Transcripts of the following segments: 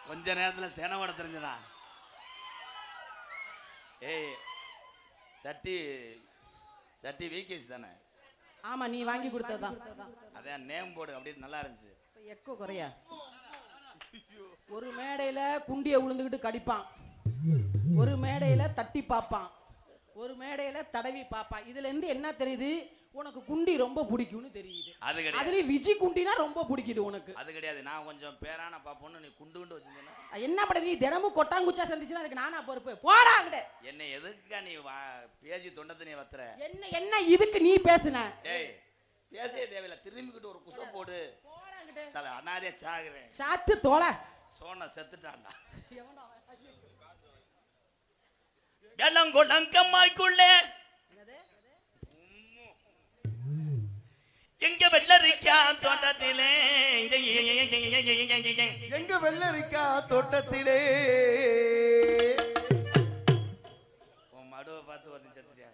கொஞ்ச நேரத்துல சேனவோட தெரிஞ்சனா. ஏய் சட்டி சட்டி வீகேஸ் தானே? ஆமா, நீ வாங்கி கொடுத்ததான். அதான் நேம் போர்டு அப்படியே நல்லா இருந்துச்சு. எக்கோ குறையா. ஒரு மேடையில குண்டிய உளுந்துக்கிட்டு கடிப்பான், ஒரு மேடையில தட்டி பாப்பான், ஒரு மேடையில தடவி பாப்பான். இதுல இருந்து என்ன தெரியுது? உனக்கு குண்டி ரொம்ப பிடிக்கும்னு தெரியுது. அது கிடையாது. அதுலயும் விஜய் குண்டினா ரொம்ப பிடிக்குது உனக்கு. அது கிடையாது. நான் கொஞ்சம் பேரான பாப்போன்னு நீ குண்டு குண்டு வச்சிருந்தேன்னா என்ன பண்ணுது? நீ தினமும் கொட்டாங்குச்சா சந்திச்சுன்னா அதுக்கு நானா பொறுப்பு? போடா அங்கிட்ட. என்ன எதுக்குக்கா நீ பேஜி தொண்டத்தை நீ வத்துற? என்ன என்ன இதுக்கு நீ பேசுன? ஏய் பேசவே தேவையில்ல. திரும்பிக்கிட்டு ஒரு குசம் போடு. போடா அங்கிட்ட. தல அனாதே சாகுறேன். சாத்து தோலை. சோன செத்துட்டான்டா. எவனோ வெள்ளங்கொள்ளங்கம்மாய்க்குள்ளே எங்க வெள்ளரிக்கா தோட்டத்திலே, எங்க வெள்ளரிக்கா தோட்டத்திலே உன் மடுவை பார்த்து வந்து செத்துட்டியா?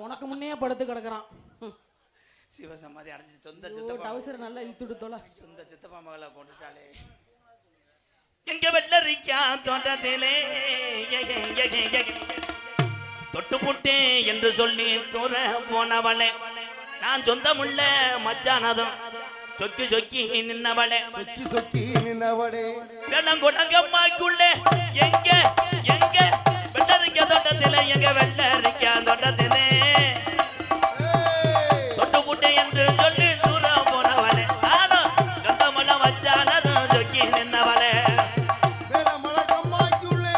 உனக்கு முன்னே படுத்து கிடக்குறான். சிவசமாதி அடைஞ்சு சொந்த சித்தப்பா டவுசர் நல்லா இழுத்துடு தோல. சொந்த சித்தப்பா மகளை கொண்டுட்டாலே. எங்க வெள்ளரிக்கா தோட்டத்திலே தொட்டு புட்டே என்று சொல்லி தூர போனவளே, நான் சொந்தமுள்ள மச்சானதும் சொக்கி சொக்கி நின்னவளே, சொக்கி சொக்கி நின்னவளே. வெள்ளங்கொள்ளங்கம்மாய்க்குள்ளே எங்க எங்க வெள்ளரிக்கா தோட்டத்திலே, எங்க வெள்ளரிக்கா தோட்டத்திலே தொட்டு புட்டே என்று சொல்லி தூர போனவளே, நானும் சொந்தமுள்ள மச்சானதும் சொக்கி நின்னவளே. வெள்ளமலகம்மாய்க்குள்ளே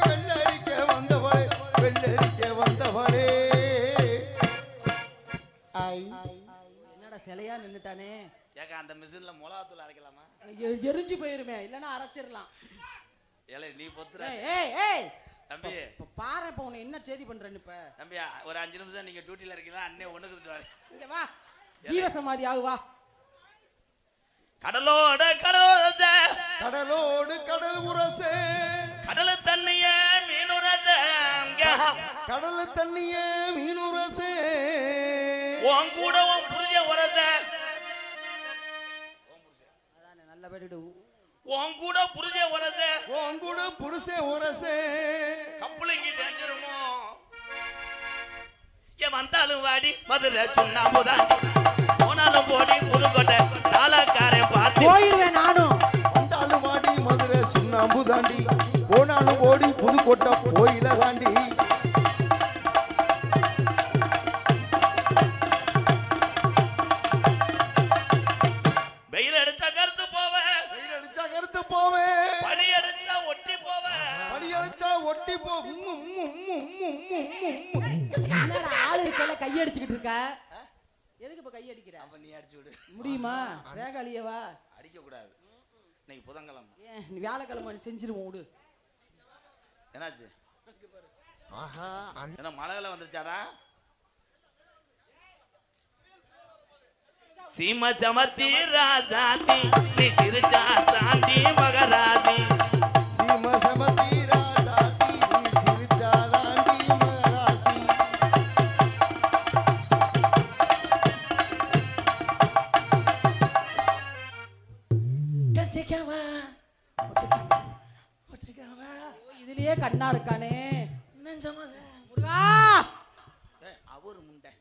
வெள்ளரிக்க வந்தவளே, வெள்ளரிக்க வந்தவளே. என்னடா சிலையா நின்னுட்டானே? ஏக்கா அந்த மிஷின்ல மிளகாத்தூள் அரைக்கலாமா? எரிஞ்சு போயிருமே, இல்லன்னா அரைச்சிடலாம். ஏலே நீ பொத்துற. ஏய் ஏய் தம்பி பாரு, இப்ப உன்னை என்ன செய்தி பண்றேன்னு. இப்ப தம்பி ஒரு 5 நிமிஷம் நீங்க டியூட்டில இருக்கீங்களா? அண்ணே ஒண்ணுக்கு வரேன். இங்க வா, ஜீவசமாதி ஆகு வா. கடலோட கடலோரச, கடலோடு கடல் உரசே, கடல் தண்ணிய மீனுரச, கடல் தண்ணிய மீனுரசே. உன் கூட உன் புரிஞ்ச உரச, அதானே நல்ல பேடிடு. உன் கூட புரிஞ்ச உரச, உன் கூட புருஷே உரசே. கப்பலுக்கு தெரிஞ்சிருமோ? ஏன் வந்தாலும் வாடி மதுரை சுண்ணாம்புதான், போனாலும் போடி புதுக்கோட்டை நாளக்காரன் பார்த்து போயிருவேன் நானும். வந்தாலும் வாடி மதுரை சுண்ணாம்பு தாண்டி, போனாலும் ஓடி புதுக்கோட்டை போயில தாண்டி. வெயில் அடிச்சா கருத்து போவேன், வெயில் அடிச்சா கருத்து போவேன், பனி அடிச்சா ஒட்டி போவேன், பனி அடிச்சா ஒட்டி போ. என்னடா ஆளு இருக்கல கையடிச்சுக்கிட்டு இருக்க? எதுக்கு இப்ப கையடிக்கிற? அப்ப நீ அடிச்சு விடு. முடியுமா? ரேகாலியவா அடிக்க கூடாது. இன்னைக்கு புதன்கிழமை. ஏன் நீ வியாழக்கிழமை செஞ்சிருவோம் விடு. என்னாச்சு? ஆஹா, என்ன மழையில வந்துருச்சாடா? சீம சமத்தி ராசாத்தி நீ சிரிச்சா தாண்டி மகராசி. சீம சமத்தி ராசாத்தி நீ சிரிச்சா தாண்டி மகராசி. இதுலயே கண்ணா இருக்கானே. முருகா, அவரு முண்டை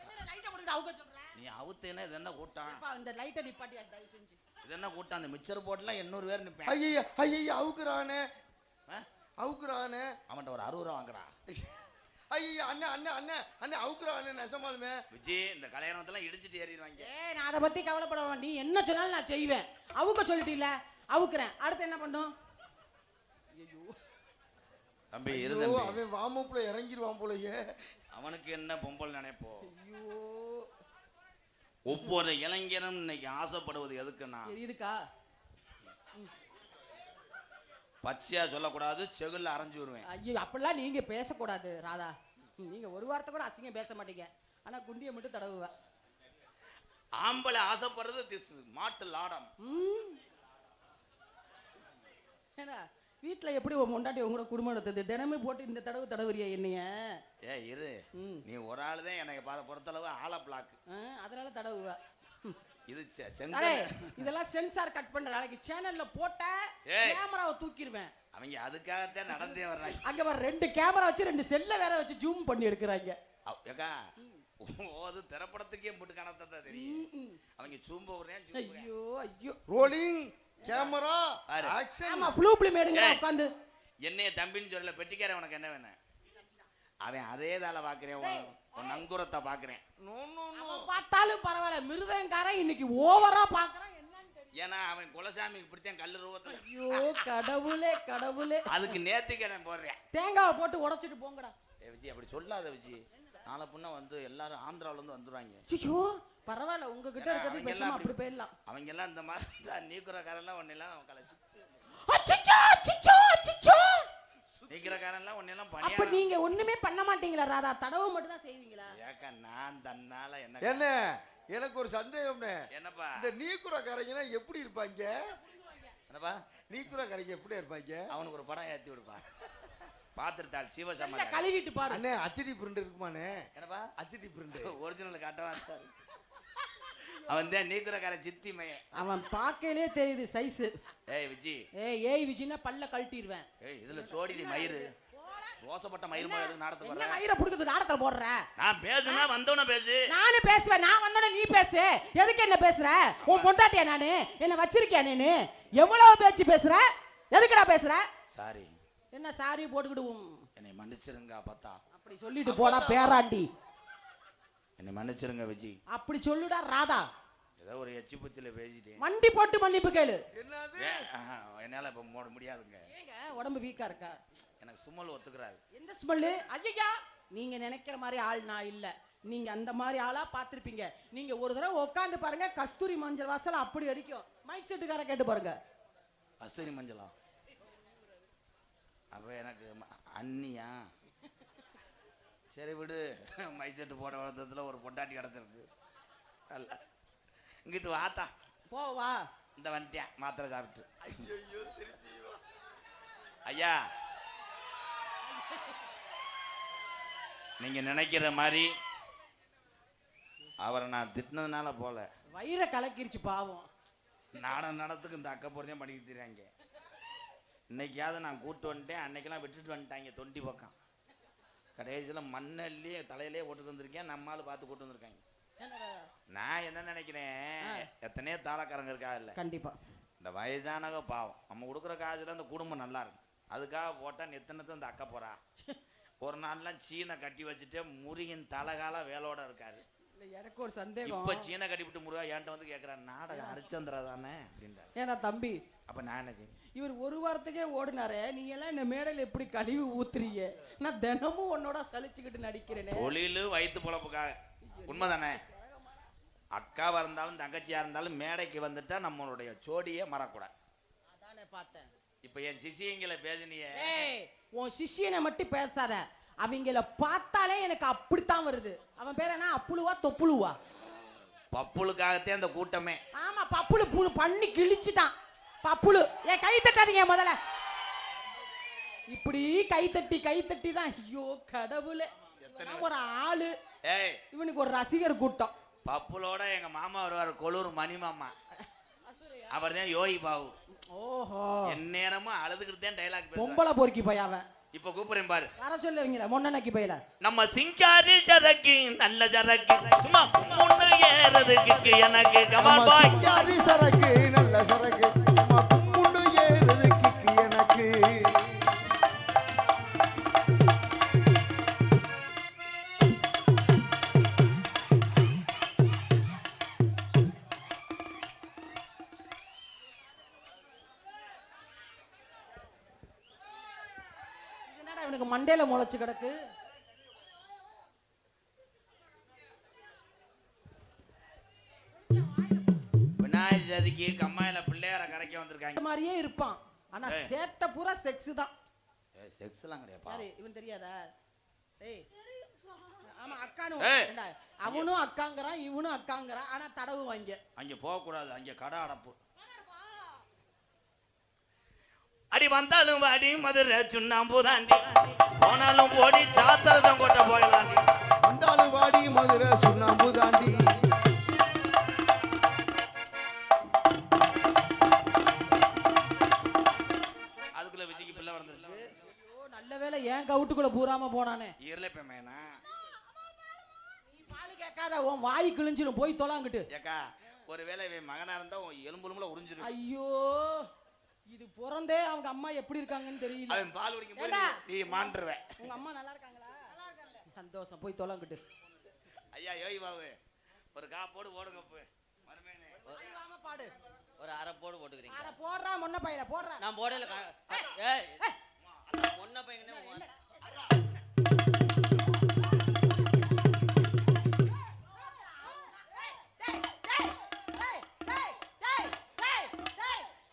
என்னடா லைட்ட போட்டுட்டு அவுக்க சொல்ற? நீ அவுத்தேன்னா இது என்ன கூட்டம்? அப்பா இந்த லைட்ட நிப்பாட்டியா தயவு செஞ்சு. இது என்ன கூட்டம்? அந்த மிக்சர் போட்டுலாம் 800 பேர் நிப்பேன். ஐயா ஐயா அவுக்குறானே, அவுக்குறானே. அவன்கிட்ட ஒரு 60 ரூபா வாங்குறா. ஐயா அண்ணே அண்ணே அண்ணே அண்ணே அவுக்குறானே நெசமாலுமே. விஜய் இந்த கல்யாணத்தெல்லாம் இடிச்சிட்டு ஏறிடுவாங்க. ஏய், நான் அதை பத்தி கவலைப்பட வேண்டாம். நீ என்ன சொன்னாலும் நான் செய்வேன். அவுக்க சொல்லிட்டீல, அவுக்குறேன். அடுத்து என்ன பண்ணும்? தம்பி ஐயோ, இருந்து அவன் வாமப்புல இறங்கிடுவான் போலயே. அவனுக்கு என்ன பொம்பல் நினைப்போ? ஐயோ, ஒவ்வொரு இளைஞனும் இன்னைக்கு ஆசைப்படுவது எதுக்குன்னா, இதுக்கா? பச்சையா சொல்லக்கூடாது, செகுல்ல அரைஞ்சு வருவேன். ஐயோ, அப்படிலாம் நீங்க பேசக்கூடாது ராதா. நீங்க ஒரு வார்த்தை கூட அசிங்கம் பேச மாட்டீங்க. ஆனா குண்டியை மட்டும் தடவுவேன். ஆம்பளை ஆசைப்படுறது மாட்டு லாடம். ஏன்னா வீட்டுல எப்படி உன் முண்டாட்டி உங்களோட குடும்பம் நடத்துது? தினமும் போட்டு இந்த தடவு தடவுறியா என்னைய? ஏ இரு, நீ ஒரு ஆள் தான் எனக்கு பொறுத்தளவு ஆள பிளாக். அதனால தடவுவ. இது அடே, செங்கல். இதெல்லாம் சென்சார் கட் பண்ற நாளைக்கு சேனல்ல போட்ட ஏய். கேமராவை தூக்கிடுவேன். அவங்க அதுக்காகத்தான் நடந்தே வர்றாங்க. அங்க வர 2 கேமரா வச்சு 2 செல்ல வேற வச்சு ஜூம் பண்ணி எடுக்கிறாங்க. ஏக்கா அது திரைப்படத்துக்கே போட்டு கணத்தா தெரியும். அவங்க சூம்ப விடுறேன். ஐயோ ஐயோ. ரோலிங் கேமரா பாரு. ஆக்ஷன். ஆமா ஃப்ளூ ஃபிலிம் எடுங்க ஏய். உட்கார்ந்து. என்னைய தம்பின்னு சொல்லல, பெட்டிக்கார உனக்கு என்ன வேணும்? அவன் அதே தால பாக்குறேன், உன் நங்குரத்தை பாக்குறேன். No no no. அவன் பார்த்தாலும் பரவாயில்ல, மிருதங்காரன் இன்னைக்கு ஓவரா பாக்குறான். என்னன்னு தெரியல. ஏன்னா அவன் குலசாமி இப்படித்தான் கல்லு ரூபத்துல. ஐயோ கடவுளே கடவுளே. அதுக்கு நேத்துக்கு நான் போடுறேன். தேங்காவை போட்டு உடைச்சிட்டு போங்கடா. விஜய் அப்படி சொல்லாத விஜய். நாளை புண்ணா வந்து எல்லாரும் ஆந்திராவில இருந்து வந்துருவாங்க. ஐயோ பரவாயில்ல, உங்ககிட்ட இருக்கிறது பேசாம அப்படி போயிடலாம். அவங்க எல்லாம் இந்த மாதிரி தான் நீக்குறக்காரெல்லாம் ஒன்னெல்லாம் கலைச்சு. அச்சச்சோ அச்சச்சோ அச்சச்சோ. நீக்குறக்காரெல்லாம் ஒன்னெல்லாம் அப்ப பணியா. நீங்க ஒண்ணுமே பண்ண மாட்டீங்களா ராதா? தடவு மட்டும் தான் செய்வீங்களா? ஏக்கா நான் தன்னால என்ன என்ன எனக்கு ஒரு சந்தேகம்னே. என்னப்பா இந்த நீக்குறக்காரங்கன்னா எப்படி இருப்பாங்க? என்னப்பா நீக்குறக்காரங்க எப்படி இருப்பாங்க? அவனுக்கு ஒரு படம் ஏத்தி விடுப்பா. பாத்துட்டாள் இல்ல சிவசம்மா. கழுவிட்டு பாரு. அண்ணே ஹச்டி பிரிண்ட் இருக்குமானே? என்னப்பா ஹச்டி பிரிண்ட் ஒரிஜினல் காட்டவா? அவன் தான் நீக்குறக்கார சித்தி மையன். அவன் பார்க்கலே தெரியுது சைஸ். ஏய் விஜி. ஏய் விஜினா பல்ல கழட்டிடுவேன். ஏய் இதுல சோடிடி மயிறு ரோசப்பட்ட மயிறு மாதிரி எதுக்கு நாடத்து என்ன போற? மயிரை புடிக்குது நாடத்துல போடுற? நான் பேசுனா வந்தவன பேசு. நானே பேசுவேன். நான் வந்தோட நீ பேசு. எதுக்கு என்ன பேசுற? உன் பொண்டாட்டியா நானு? என்ன வச்சிருக்கியா நீனு? எவ்வளவு பேச்சு பேசுற? எதுக்குடா பேசுற? சாரி. என்ன சாரி போட்டுக்கிடுவோம்? என்னை மன்னிச்சிருங்க அப்பத்தா. அப்படி சொல்லிட்டு போடா பேராண்டி. என்னை மன்னிச்சிருங்க விஜி. அப்படி சொல்லுடா ராதா. ஏதோ ஒரு எச்சி புத்தில பேசிட்டேன். வண்டி போட்டு மன்னிப்பு கேளு. என்னது? என்னால இப்ப மூட முடியாதுங்க. ஏங்க உடம்பு வீக்கா இருக்கா? எனக்கு சும்மல் ஒத்துக்கிறாரு. எந்த ஸ்மெல்லு? ஐயா நீங்க நினைக்கிற மாதிரி ஆள் நான் இல்ல. நீங்க அந்த மாதிரி ஆளா பாத்திருப்பீங்க. நீங்க ஒரு தடவை உட்காந்து பாருங்க, கஸ்தூரி மஞ்சள் வாசல் அப்படி அடிக்கும். மைக் செட்டுக்கார கேட்டு பாருங்க. கஸ்தூரி மஞ்சளா? அப்ப எனக்கு அண்ணியா? சரி விடு. மைசெட்டு போட வளர்த்ததுல ஒரு பொண்டாட்டி கிடச்சிருக்கு. அல்ல இங்கிட்டு வாத்தா. போ வா. இந்த வந்துட்டேன் மாத்திரை சாப்பிட்டு. ஐயா நீங்க நினைக்கிற மாதிரி அவரை நான் திட்டினதுனால போல. வயிறை கலக்கிருச்சு பாவம். நடத்துக்கு இந்த அக்கா போறதையும் பண்ணிட்டு தெரியாங்க. இன்னைக்காவது நான் கூட்டு வந்துட்டேன், அன்னைக்கெல்லாம் விட்டுட்டு வந்துட்டாங்க தொண்டி பக்கம். கடைசியில் மண்ணல்லே தலையிலே போட்டுட்டு வந்திருக்கேன். நம்மளால பார்த்து கூட்டு வந்திருக்காங்க. நான் என்ன நினைக்கிறேன், எத்தனையோ தாளக்காரங்க இருக்கா இல்லை? கண்டிப்பா. இந்த வயசானவங்க பாவம், நம்ம கொடுக்குற காசுல அந்த குடும்பம் நல்லா இருக்கும். அதுக்காக போட்டா நெத்தனத்தை இந்த அக்கா போறா. ஒரு நாள்லாம் சீனை கட்டி வச்சுட்டு முருகன் தலைகால வேலோட இருக்காரு. எனக்கு ஒரு சந்தேகம். இப்ப சீனை கட்டிவிட்டு முருகா என்கிட்ட வந்து கேட்கிறான், நாடகம் ஹரிச்சந்திரா தானே அப்படின்றாரு. ஏன்னா தம்பி, அப்ப நான் என்ன செய்ய? இவர் ஒரு வாரத்துக்கே ஓடினாரு. நீங்க எல்லாம் இந்த மேடையில் எப்படி கழிவு ஊத்துறீங்க? நான் தினமும் உன்னோட சலிச்சுக்கிட்டு நடிக்கிறேனே. தொழிலு வயிற்று பொழப்புக்காக. உண்மைதானே? அக்காவா இருந்தாலும் தங்கச்சியா இருந்தாலும் மேடைக்கு வந்துட்டா நம்மளுடைய சோடியே மறக்கூடாது. அதானே பார்த்தேன். இப்ப என் சிசியங்களை பேசினியே. ஏய், உன் சிஷியனை மட்டும் பேசாத. அவங்கள பார்த்தாலே எனக்கு அப்படித்தான் வருது. அவன் பேர் என்ன? அப்புளுவா தொப்புளுவா? பப்புளுக்காகத்தே அந்த கூட்டமே. ஆமா, பப்புளு பண்ணி கிழிச்சுட்டான். பப்புளு. ஏன் கை தட்டாதீங்க முதல்ல. இப்படி கை தட்டி தான். ஐயோ கடவுளே, ஒரு ஆளு. ஏய், இவனுக்கு ஒரு ரசிகர் கூட்டம். பப்புளோட எங்க மாமா வருவார், கொலூர் மணி மாமா. அவர் தான் யோகி பாபு. ஓஹோ, எந்நேரமும் அழுதுகிட்டு தான் டைலாக் பேசுவார். பொம்பளை பொறுக்கி போயாவன். இப்ப கூப்பிடுறேன் பாரு. வர சொல்லுவீங்களா மொன்னனைக்கு போயில? நம்ம சிங்காரி சரக்கு நல்ல சரக்கு, சும்மா முன்னு ஏறதுக்கு எனக்கு கமால் பாய். சிங்காரி சரக்கு நல்ல சரக்கு, சும்மா முன்னு ஏறதுக்கு எனக்கு. இவனுக்கு மண்டையில முளைச்சு கிடக்கு. விநாயகர் சதுக்கி கம்மாயில பிள்ளையார கரைக்க வந்திருக்காங்க. இந்த மாதிரியே இருப்பான். ஆனா சேட்டை பூரா செக்ஸ் தான். செக்ஸ் எல்லாம் கிடையாது. யாரு இவன் தெரியாதா? ஏய், ஆமா அக்கானு. அவனும் அக்காங்கறான், இவனும் அக்காங்கறான். ஆனா தடவு வாங்க. அங்க போக கூடாது, அங்க கடை அடப்பு. அடி வந்தாலும் வாடி மதுரை சுண்ணாம்பு தாண்டி, போனாலும் போடி சாத்திரதம் கொட்ட போயலாண்டி. வந்தாலும் வாடி மதுரை சுண்ணாம்பு தாண்டி. என் கவுட்டுக்குள்ள பூராம போனானே இருளப்ப மேனா நீ பாலு கேட்காத உன் வாய் கிழிஞ்சிரும் போய் தொலாங்கிட்டு ஏக்கா ஒருவேளை இவன் மகனா இருந்தா எலும்புலும்புல உறிஞ்சிரும். ஐயோ இது பிறந்தே அவங்க அம்மா எப்படி இருக்காங்கன்னு தெரியல. அவன் பால் குடிக்கும் போது நீ மாண்டுருவ. உங்க அம்மா நல்லா இருக்காங்களா? சந்தோஷம் போய் தொலாங்கிட்டு. ஐயா யோகி பாபு ஒரு போடு போடுங்க போய் மருமேனே பாடு ஒரு அரை போடு போட்டுக்கிறீங்க. அட போடுறா முன்ன பையில போடுறா. நான் போடல. ஏய் முன்ன பையனே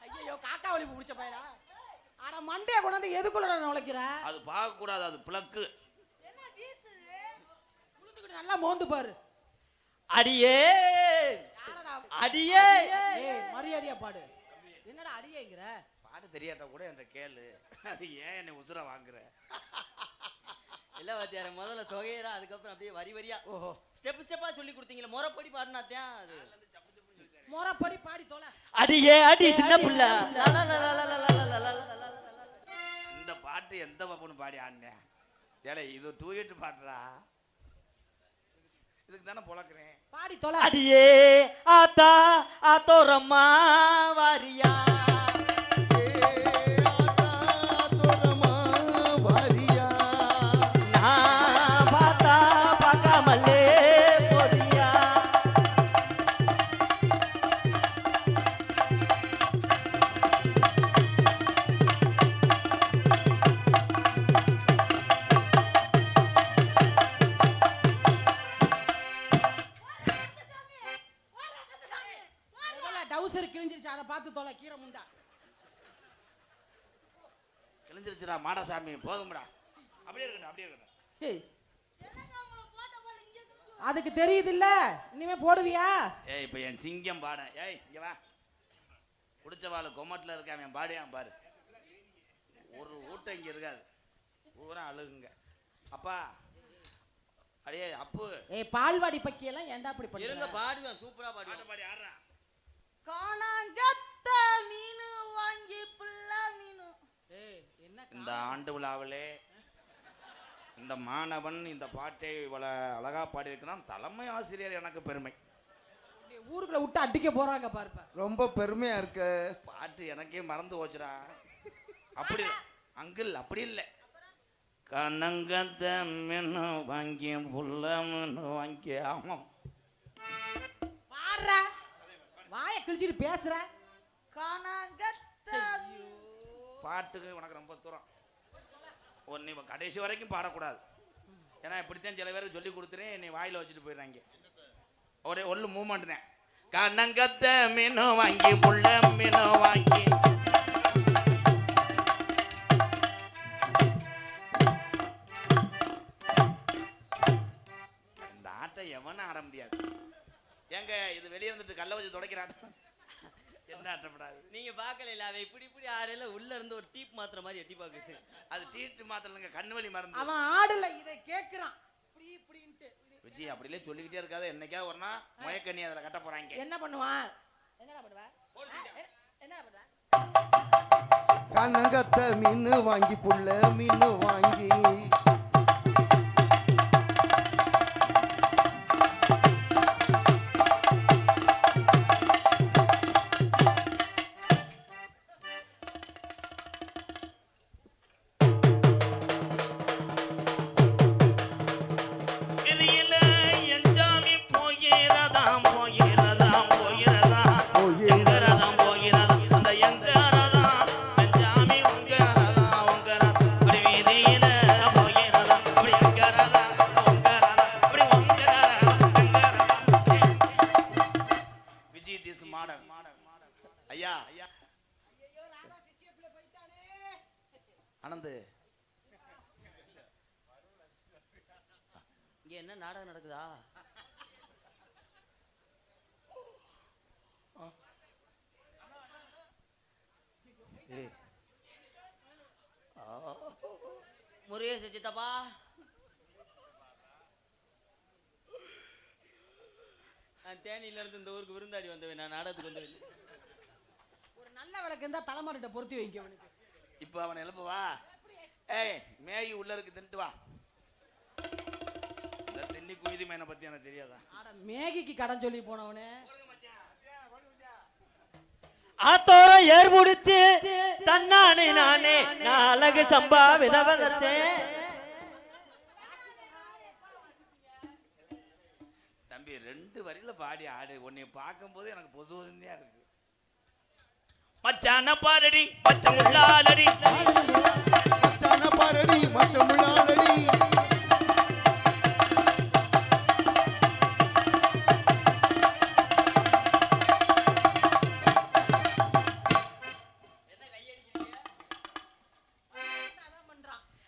ஐயோ காக்கா வலிப்பு பிடிச்ச பையலா. அட மண்டைய கொண்டாந்து எதுக்குள்ள நுழைக்கிற? அது பார்க்க கூடாது, அது பிளக்கு. என்ன வீசுது? குளுந்துக்கிட்டு நல்லா மோந்து பாரு. அடியே யாரடா அடியே? ஏய் மரியாதையா பாடு. என்னடா அடியேங்கற? பாட்டு தெரியாட்டா கூட என்ற கேளு. அது ஏன் என்ன உசுர வாங்குற? இல்ல வாத்தியார முதல்ல தொகையறா, அதுக்கப்புறம் அப்படியே வரி வரியா ஸ்டெப் ஸ்டெப்பா சொல்லி கொடுத்தீங்களே முறைப்படி பாடுனாத்தான் அது. முறைப்படி பாடி தொலை. அடியே அடி சின்ன புள்ள. இந்த பாட்டு எந்த பாப்புன்னு பாடி ஆடினே? ஏலே இது டூயட் பாட்டுறா. இதுக்கு தானே பொழக்கிறேன். பாடி தொலை. அடியே ஆத்தா ஆத்தோரம்மா வாரியா நான் பார்த்தா பார்க்காமலே போறியா. டவுசர் கிழிஞ்சிருச்சு, அதை பார்த்து தொலை கீரை முண்டா. கிழிஞ்சிருச்சுடா மாடசாமி, போதும்டா. அப்படியே இருக்கட்டும், அப்படியே இருக்கட்டும். ஏய் அதுக்கு தெரியுது இல்ல, இனிமே போடுவியா? ஏய் இப்ப என் சிங்கம் பாட. ஏய் இங்க வா. குடிச்ச வாழை கொமட்டில் இருக்க அவன் பாடியான் பாரு. ஒரு ஊட்டம் இங்க இருக்காது, பூரா அழுகுங்க. அப்பா அடியே அப்பு. ஏய் பால்வாடி பக்கியெல்லாம் ஏன்டா அப்படி பண்ணி? இருங்க பாடுவேன், சூப்பரா பாடுவேன். பாடி ஆடுறா. காணாங்கத்த மீனு வாங்கி புல்லா மீனு. ஏய் என்ன இந்த ஆண்டு விழாவிலே இந்த மாணவன் இந்த பாட்டை இவ்வளோ அழகா பாடி இருக்கிறான். தலைமை ஆசிரியர் எனக்கு பெருமை. ஊருக்குள்ள விட்டு அடிக்க போறாங்க பாருப்ப. ரொம்ப பெருமையா இருக்கு. பாட்டு எனக்கே மறந்து போச்சுடா. அப்படி அங்கிள் அப்படி இல்லை. கனங்கத்த மீன் வாங்கி புல்ல மீன் வாங்கி. ஆமாம் பாடுற வாயை கிழிச்சிட்டு பேசுற. காணாங்கத்த பாட்டுக்கு உனக்கு ரொம்ப தூரம். நீ கடைசி வரைக்கும் பாடக்கூடாது. ஏன்னா இப்படித்தான் சில பேருக்கு சொல்லி கொடுத்துறேன், நீ வாயில வச்சுட்டு போயிடுறாங்க. ஒரே ஒல்லு மூமெண்ட் தான். கனங்கத்த மீன் வாங்கி புள்ள மீன் வாங்கி. இந்த ஆட்டை எவனும் ஆட முடியாது. ஏங்க இது வெளியே வந்துட்டு கல்ல வச்சு துடைக்கிறான். என்ன ஆட்டப்படாது? நீங்க பாக்கல இல்ல, அவன் இப்படி இப்படி ஆடையில உள்ள இருந்து ஒரு டீப் மாத்திர மாதிரி எட்டி பாக்குது. அது டீட்டு மாத்திரங்க, கண்ணுவலி மருந்து. அவன் ஆடல, இதை கேக்குறான். இப்படி இப்படின்ட்டு விஜய் அப்படியே சொல்லிக்கிட்டே இருக்காது. என்னைக்கா ஒரு நாள் முயக்கண்ணி அதில் கட்ட போறாங்க. என்ன பண்ணுவான்? என்னடா பண்ணுவ? என்னடா பண்ணுவ? கனங்கத்த மீன் வாங்கி புள்ள மீன் வாங்கி. ஐயா ஆனந்த், இங்க என்ன நாடகம் நடக்குதா? முருகேச சித்தப்பா, நான் தேனியில இருந்து இந்த ஊருக்கு விருந்தாடி வந்தவன். நான் நாடகத்துக்கு வந்தவன். ஒரு நல்ல விளக்கு இருந்தா தலைமாரிட்ட பொருத்தி வைக்க அவனுக்கு. இப்போ அவன் எழுப்புவா. ஏய் மேகி உள்ள இருக்கு தின்ட்டு வா. இந்த தின்னி குயிதி மேனை பத்தி எனக்கு தெரியாதா? அட மேகிக்கு கடன் சொல்லி போனவனே. ஆத்தோரம் ஏர் முடிச்சு தன்னானே நானே நான் அழகு சம்பா விதவதச்சேன். தம்பி 2 வரியில பாடி ஆடு. உன்னை பார்க்கும் போது எனக்கு பொசுவா இருக்கு. மச்சான பாரடி பச்சமுள்ளாலடி மச்சான பாரடி மச்சமுள்ளாலடி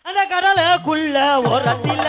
அந்த கடலுக்குள்ள ஓரத்தில